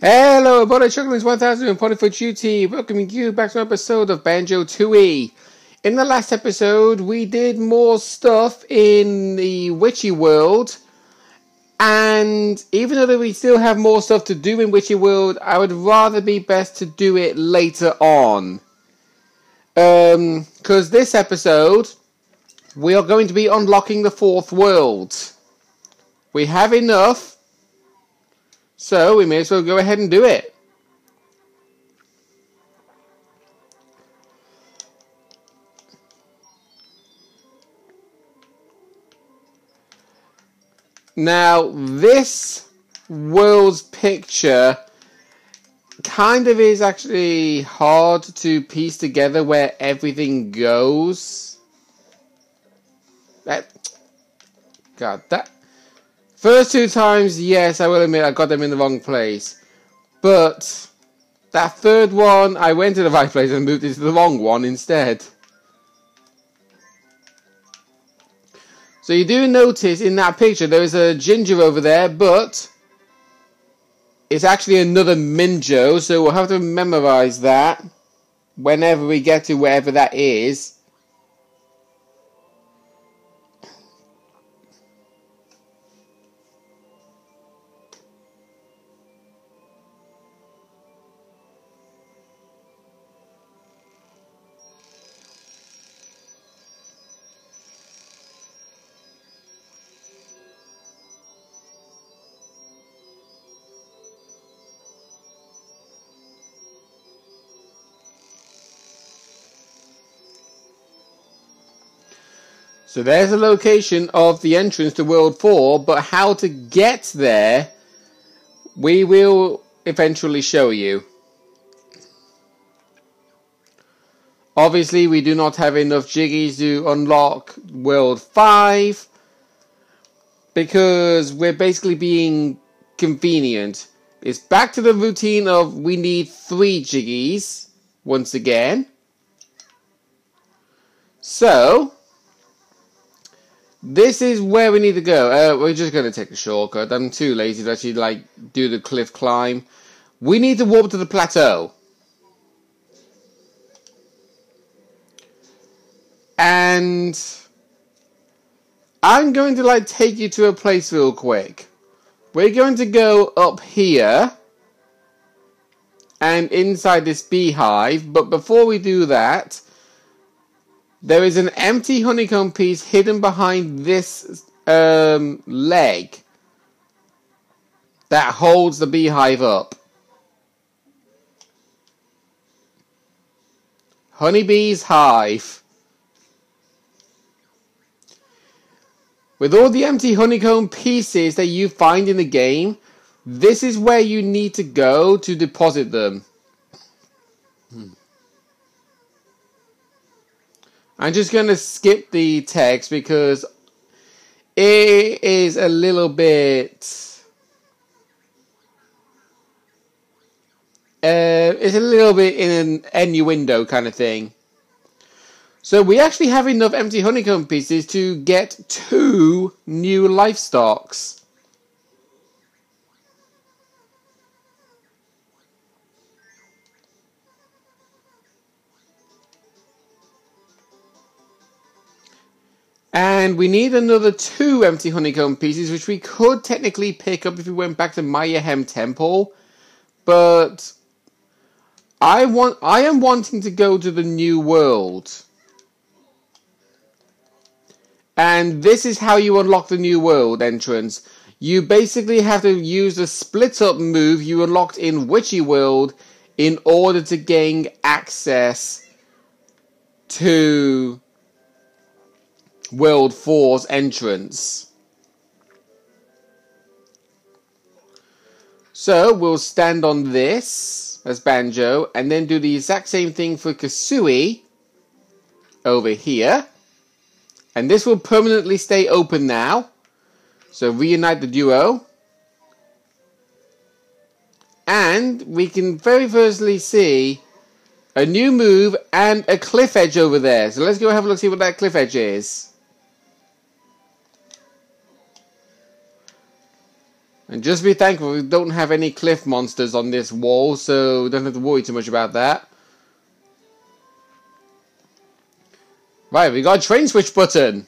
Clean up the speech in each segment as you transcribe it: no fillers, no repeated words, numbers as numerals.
Hello, everybody. Chucklings 1000 reporting for duty, welcoming you back to an episode of Banjo-Tooie. In the last episode, we did more stuff in the witchy world, and even though we still have more stuff to do in witchy world, I would rather be best to do it later on. Because this episode, we are going to be unlocking the fourth world. We have enough. So we may as well go ahead and do it. Now, this world's picture kind of is actually hard to piece together where everything goes. That first two times, yes, I will admit I got them in the wrong place. But that third one, I went to the right place and moved it to the wrong one instead. So you do notice in that picture there is a ginger over there, but it's actually another Minjo, so we'll have to memorize that whenever we get to wherever that is. So there's the location of the entrance to World 4, but how to get there, we will eventually show you. Obviously, we do not have enough jiggies to unlock World 5, because we're basically being convenient. It's back to the routine of we need 3 jiggies, once again. So this is where we need to go. We're just going to take a shortcut. I'm too lazy to actually do the cliff climb. We need to warp to the plateau. And I'm going to take you to a place real quick. We're going to go up here and inside this beehive, but before we do that, there is an empty honeycomb piece hidden behind this leg that holds the beehive up. Honeybee's hive. With all the empty honeycomb pieces that you find in the game, this is where you need to go to deposit them. I'm just going to skip the text because it is a little bit... it's a little bit in an innuendo kind of thing. So we actually have enough empty honeycomb pieces to get 2 new livestocks. And we need another 2 empty honeycomb pieces, which we could technically pick up if we went back to Mayahem Temple. But I am wanting to go to the New World. And this is how you unlock the New World entrance. You basically have to use the split up move you unlocked in Witchy World in order to gain access to World 4's entrance. So we'll stand on this as Banjo and then do the exact same thing for Kasui over here. And this will permanently stay open now. So reunite the duo. And we can very firstly see a new move and a cliff edge over there. So let's go have a look, see what that cliff edge is. And just be thankful we don't have any cliff monsters on this wall, so don't have to worry too much about that. Right, we got a train switch button.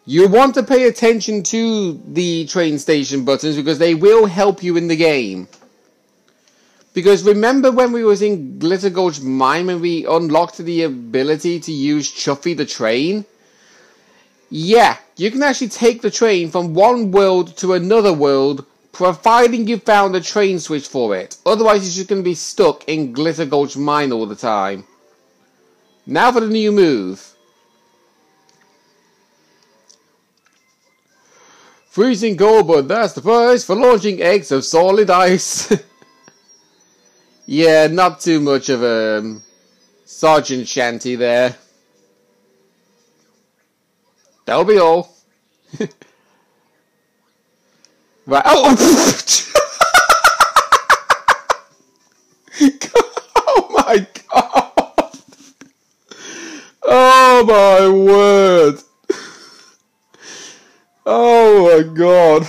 You want to pay attention to the train station buttons because they will help you in the game. Because remember when we was in Glitter Gulch Mine when we unlocked the ability to use Chuffy the train? Yeah, you can actually take the train from one world to another world, providing you found a train switch for it. Otherwise, you're just going to be stuck in Glitter Gulch Mine all the time. Now for the new move. Freezing cold, but that's the price for launching eggs of solid ice. Yeah, not too much of a Sergeant Shanty there. That'll be all. Right. Oh! Oh my god! Oh my word! Oh my god!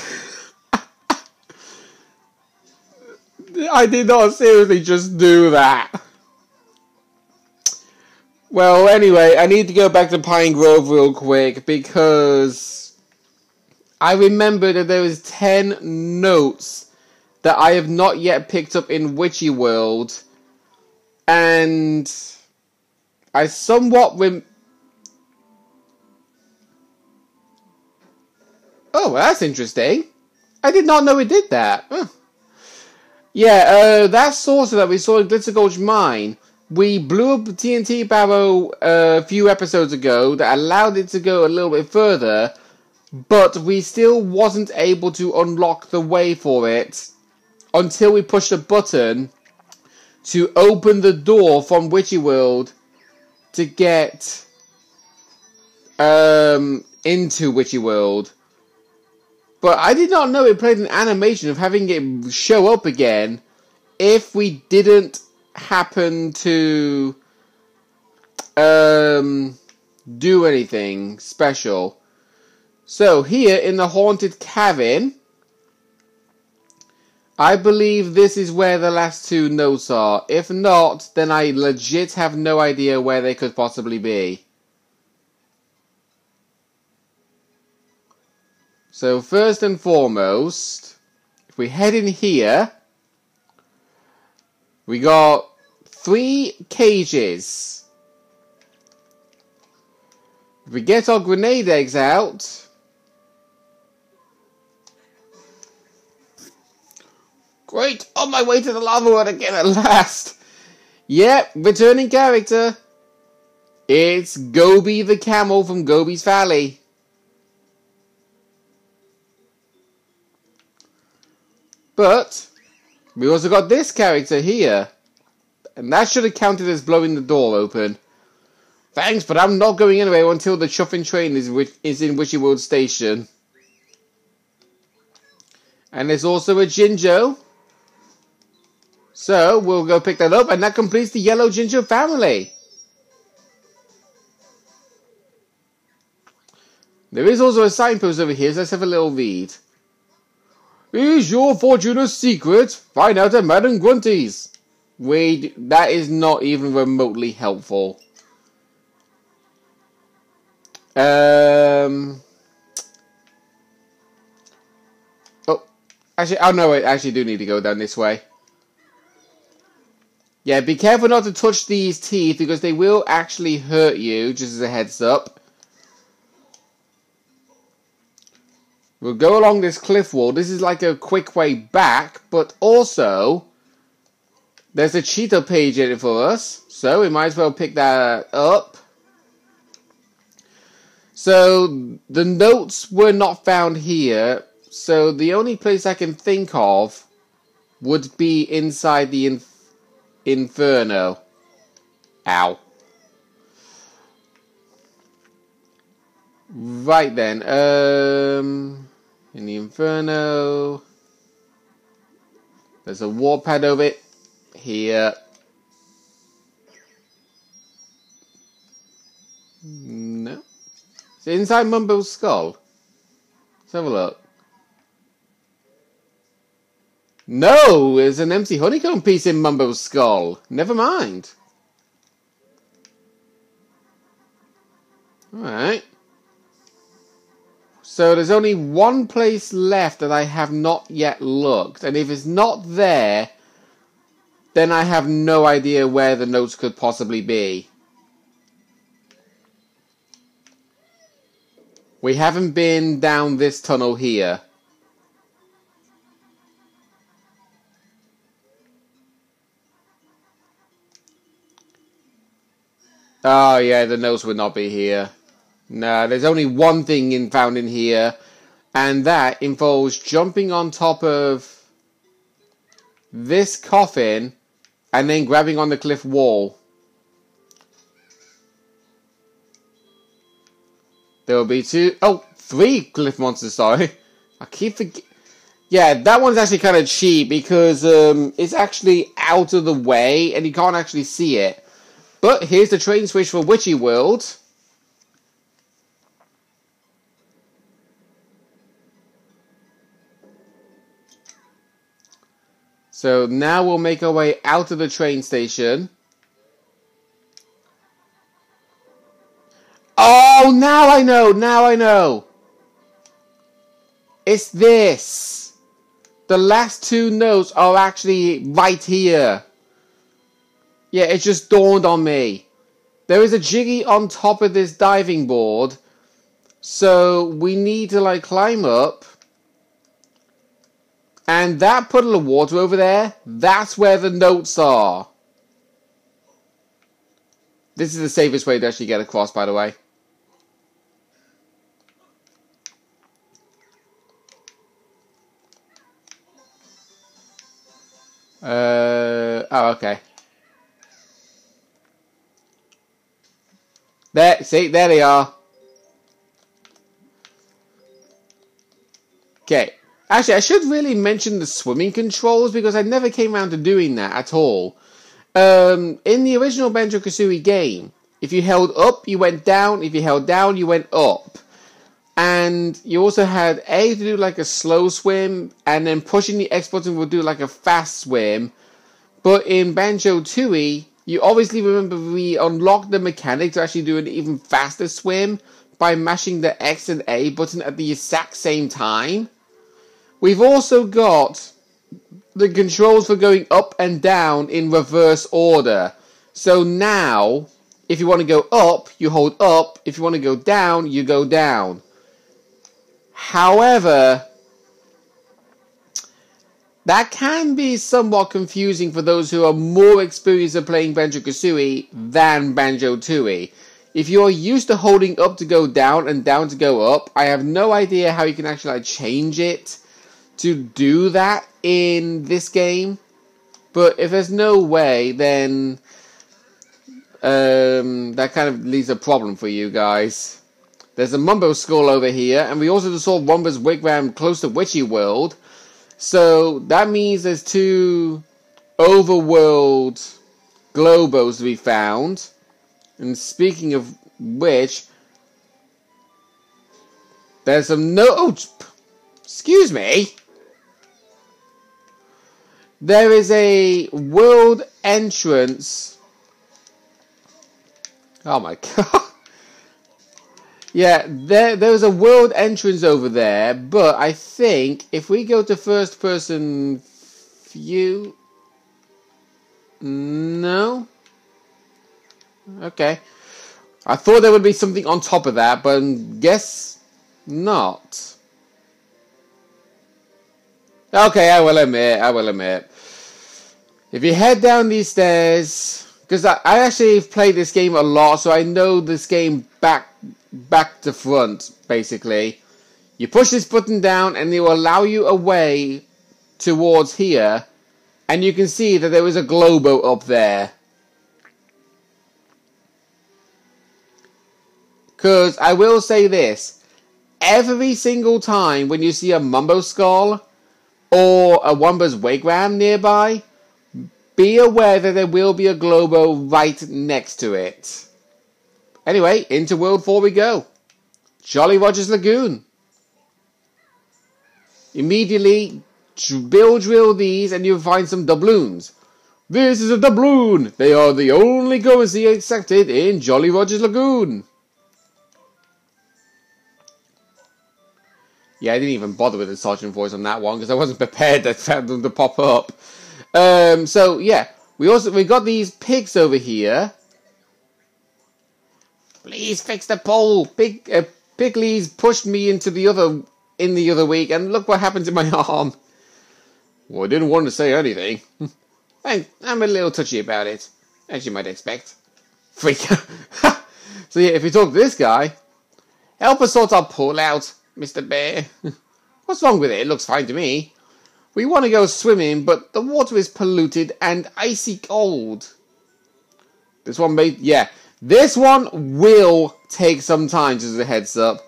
I did not seriously just do that. Well, anyway, I need to go back to Pine Grove real quick because I remember that there was 10 notes that I have not yet picked up in Witchyworld, and I somewhat Oh, that's interesting. I did not know it did that. Huh. Yeah, that saucer that we saw in Glitter Gulch Mine, we blew up the TNT barrel a few episodes ago that allowed it to go a little bit further, but we still wasn't able to unlock the way for it until we pushed a button to open the door from Witchyworld to get into Witchyworld. But I did not know it played an animation of having it show up again if we didn't happen to do anything special. So here in the Haunted Cabin, I believe this is where the last 2 notes are. If not, then I legit have no idea where they could possibly be. So first and foremost, if we head in here, we got 3 cages. If we get our grenade eggs out, great, on my way to the lava world again at last. Yep, returning character. It's Gobi the camel from Gobi's Valley. But we also got this character here. And that should have counted as blowing the door open. Thanks, but I'm not going anywhere until the chuffing train is in Witchyworld Station. And there's also a Jinjo. So we'll go pick that up, and that completes the Yellow Jinjo family. There is also a signpost over here, so let's have a little read. Is your fortune a secret? Find out at Madam Grunty's. Wait, that is not even remotely helpful. Oh, actually, oh no, wait, I actually do need to go down this way. Yeah, be careful not to touch these teeth because they will actually hurt you, just as a heads up. We'll go along this cliff wall. This is like a quick way back, but also there's a cheetah page in it for us, so we might as well pick that up. So the notes were not found here, so the only place I can think of would be inside the Inferno. Ow. Right then, in the Inferno, there's a warpad over it here. No. Is it inside Mumbo's skull? Let's have a look. No, there's an empty honeycomb piece in Mumbo's skull. Never mind. Alright. So there's only one place left that I have not yet looked. And if it's not there, then I have no idea where the notes could possibly be. We haven't been down this tunnel here. Oh yeah, the notes would not be here. No, there's only one thing found in here, and that involves jumping on top of this coffin and then grabbing on the cliff wall. There will be three cliff monsters, sorry. I keep forgetting. Yeah, that one's actually kind of cheap because it's actually out of the way and you can't actually see it. But here's the train switch for witchyworld. So now we'll make our way out of the train station. Oh, now I know. It's this. The last two notes are actually right here. Yeah, it just dawned on me. There is a jiggy on top of this diving board. So we need to like climb up. And that puddle of water over there, that's where the notes are. This is the safest way to actually get across, by the way. Oh, okay. There, see, there they are. Okay. Actually, I should really mention the swimming controls because I never came around to doing that at all. In the original Banjo-Kazooie game, if you held up, you went down. If you held down, you went up. And you also had A to do like a slow swim, and then pushing the X button would do like a fast swim. But in Banjo-Tooie, you obviously remember we unlocked the mechanic to actually do an even faster swim by mashing the X and A button at the exact same time. We've also got the controls for going up and down in reverse order. So now, if you want to go up, you hold up. If you want to go down, you go down. However, that can be somewhat confusing for those who are more experienced at playing Banjo-Kazooie than Banjo-Tooie. If you're used to holding up to go down and down to go up, I have no idea how you can actually like, change it to do that in this game. But if there's no way, then that kind of leaves a problem for you guys. There's a Mumbo skull over here, and we also just saw Wumba's wigwam close to witchyworld. So that means there's two overworld globos to be found. And speaking of which, there's some excuse me. There is a world entrance. Oh my god. Yeah, there's a world entrance over there, but I think if we go to first person view... No? Okay. I thought there would be something on top of that, but guess not. Okay, I will admit. If you head down these stairs, because I actually played this game a lot, so I know this game back to front, basically. You push this button down and it will allow you a way towards here, and you can see that there is a globo up there. Because I will say this, every single time when you see a Mumbo skull or a Wumba's wigwam nearby, be aware that there will be a globo right next to it. Anyway, into World 4 we go. Jolly Roger's Lagoon. Immediately drill these and you'll find some doubloons. This is a doubloon. They are the only currency accepted in Jolly Roger's Lagoon. Yeah, I didn't even bother with the sergeant voice on that one because I wasn't prepared for them to pop up. So yeah, we got these pigs over here. Please fix the pole. Pigley's pushed me into the other week, and look what happened to my arm. Well, I didn't want to say anything. I'm a little touchy about it, as you might expect. Freak. So yeah, if you talk to this guy, help us sort our pole out, Mr. Bear. What's wrong with it? It looks fine to me. We want to go swimming, but the water is polluted and icy cold. This one this one will take some time, just as a heads up.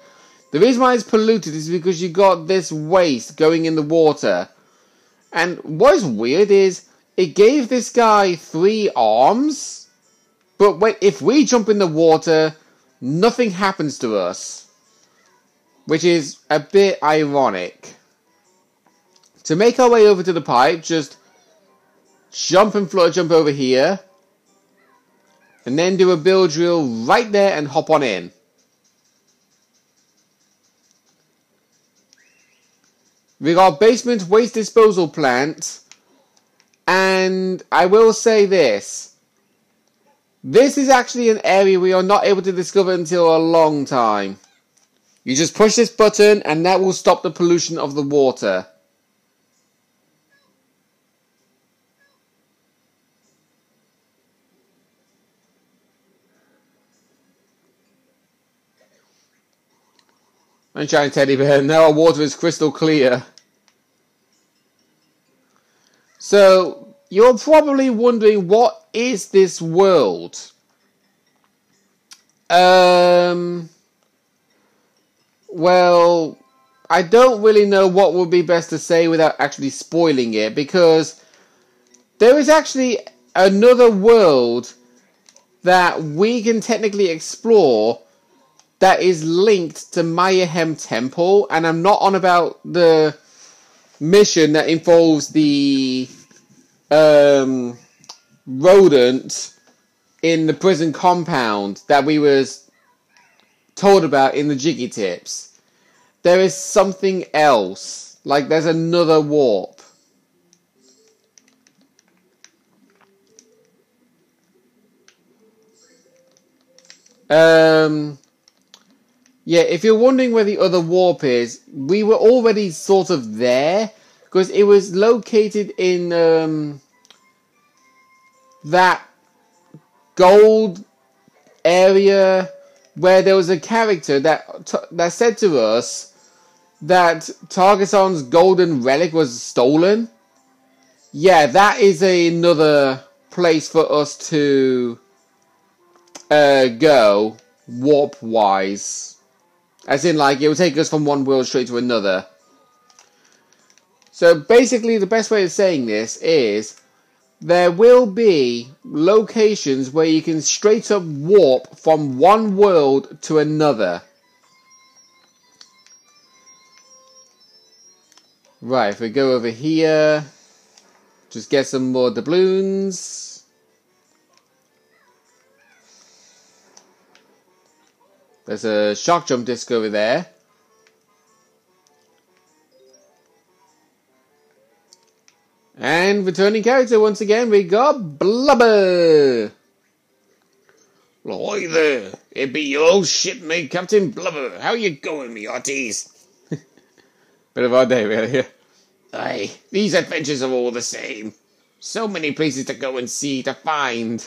The reason why it's polluted is because you got this waste going in the water. And what is weird is, it gave this guy 3 arms, but if we jump in the water, nothing happens to us. Which is a bit ironic. To make our way over to the pipe, just jump and flutter jump over here. And then do a build drill right there and hop on in. We got basement waste disposal plant. And I will say this. This is actually an area we are not able to discover until a long time. You just push this button and that will stop the pollution of the water. Sunshine Teddy Bear, now our water is crystal clear. So, you're probably wondering, what is this world? Well, I don't really know what would be best to say without actually spoiling it, because there is actually another world that we can technically explore that is linked to Mayhem Temple, and I'm not on about the mission that involves the rodent in the prison compound that we was told about in the Jiggy Tips. There is something else. Like, there's another warp. Yeah, if you're wondering where the other warp is, we were already sort of there, because it was located in that gold area where there was a character that said to us that Targason's golden relic was stolen. Yeah, that is another place for us to go warp-wise. As in, like, it will take us from one world straight to another. So, basically, the best way of saying this is, there will be locations where you can straight up warp from one world to another. Right, if we go over here, just get some more doubloons. There's a shock jump disc over there. And returning character once again, we got Blubber. Well, hi there. It be your old shipmate, Captain Blubber. How you going, me hearties? Bit of our day, really. Aye, these adventures are all the same. So many places to go and see, to find.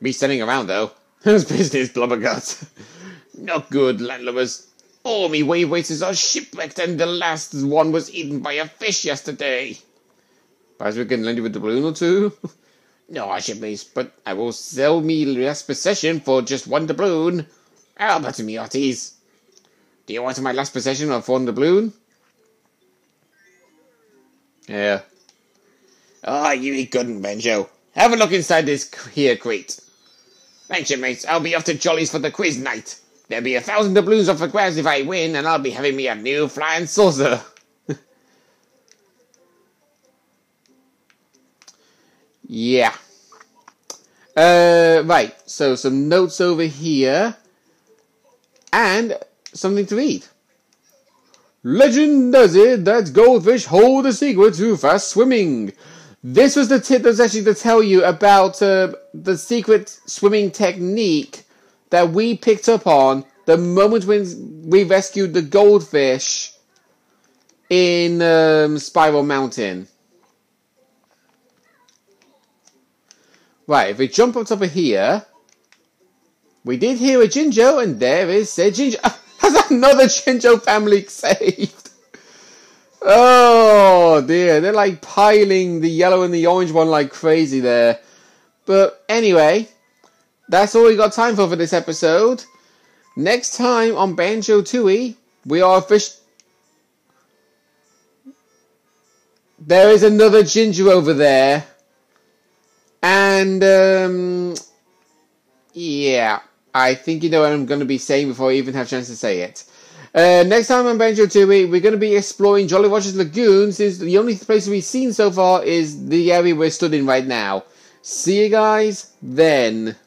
Me standing around, though. How's business, Blubber got? Not good, landlubbers. All me wave wasters are shipwrecked, and the last one was eaten by a fish yesterday. Perhaps we can lend you a doubloon or two? No, shipmates, but I will sell me last possession for just 1 doubloon. How about me hearties? Do you want my last possession of 1 doubloon? Yeah. Ah, you eat good, Banjo. Have a look inside this here crate. Thanks, shipmates. I'll be off to Jolly's for the quiz night. There'll be 1,000 doubloons up for grabs if I win, and I'll be having me a new flying saucer. Yeah. Right, so some notes over here. And something to read. Legend does it that goldfish hold the secret to fast swimming. This was the tip that was actually to tell you about the secret swimming technique that we picked up on the moment when we rescued the goldfish in Spiral Mountain. Right, if we jump on top of here, we did hear a Jinjo, and there is said Jinjo. Has another Jinjo family saved? Oh dear, they're like piling the yellow and the orange one like crazy there. But anyway, that's all we got time for this episode. Next time on Banjo-Tooie, we are There is another Jinjo over there. And, yeah, I think you know what I'm going to be saying before I even have a chance to say it. Next time on Banjo-Tooie, we're going to be exploring Jolly Roger's lagoon, since the only place we've seen so far is the area we're stood in right now. See you guys then.